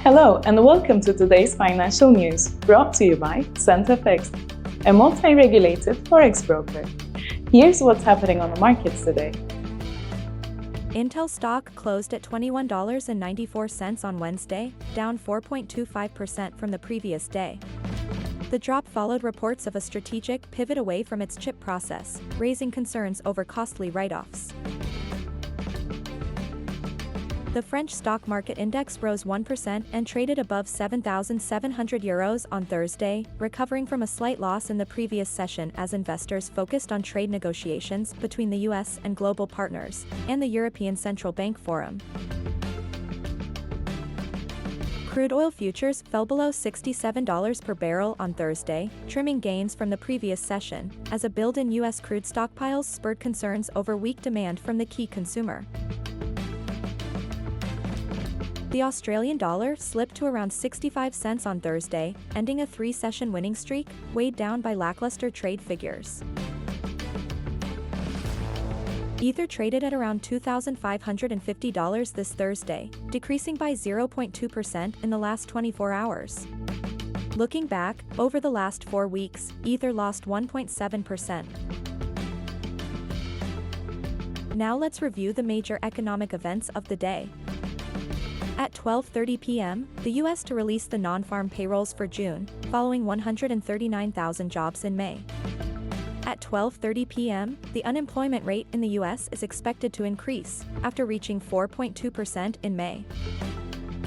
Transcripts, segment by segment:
Hello and welcome to today's financial news, brought to you by FX, a multi-regulated Forex broker. Here's what's happening on the markets today. Intel stock closed at $21.94 on Wednesday, down 4.25% from the previous day. The drop followed reports of a strategic pivot away from its chip process, raising concerns over costly write-offs. The French stock market index rose 1% and traded above €7,700 on Thursday, recovering from a slight loss in the previous session as investors focused on trade negotiations between the US and global partners, and the European Central Bank Forum. Crude oil futures fell below $67 per barrel on Thursday, trimming gains from the previous session, as a build in US crude stockpiles spurred concerns over weak demand from the key consumer. The Australian dollar slipped to around 65 cents on Thursday, ending a three-session winning streak, weighed down by lackluster trade figures. Ether traded at around $2,550 this Thursday, decreasing by 0.2% in the last 24 hours. Looking back, over the last 4 weeks, Ether lost 1.7%. Now let's review the major economic events of the day. At 12:30 p.m., the U.S. to release the non-farm payrolls for June, following 139,000 jobs in May. At 12:30 p.m., the unemployment rate in the U.S. is expected to increase, after reaching 4.2% in May.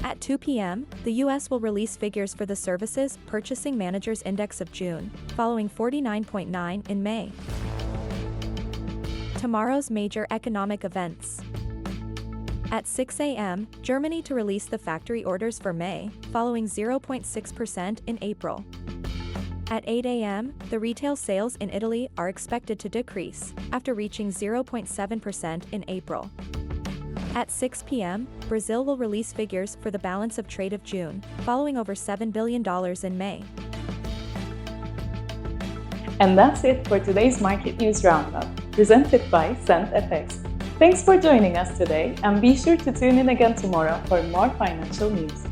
At 2 p.m., the U.S. will release figures for the Services Purchasing Managers Index of June, following 49.9 in May. Tomorrow's major economic events. At 6 a.m., Germany to release the factory orders for May, following 0.6% in April. At 8 a.m., the retail sales in Italy are expected to decrease, after reaching 0.7% in April. At 6 p.m., Brazil will release figures for the balance of trade of June, following over $7 billion in May. And that's it for today's Market News Roundup, presented by FX. Thanks for joining us today, and be sure to tune in again tomorrow for more financial news.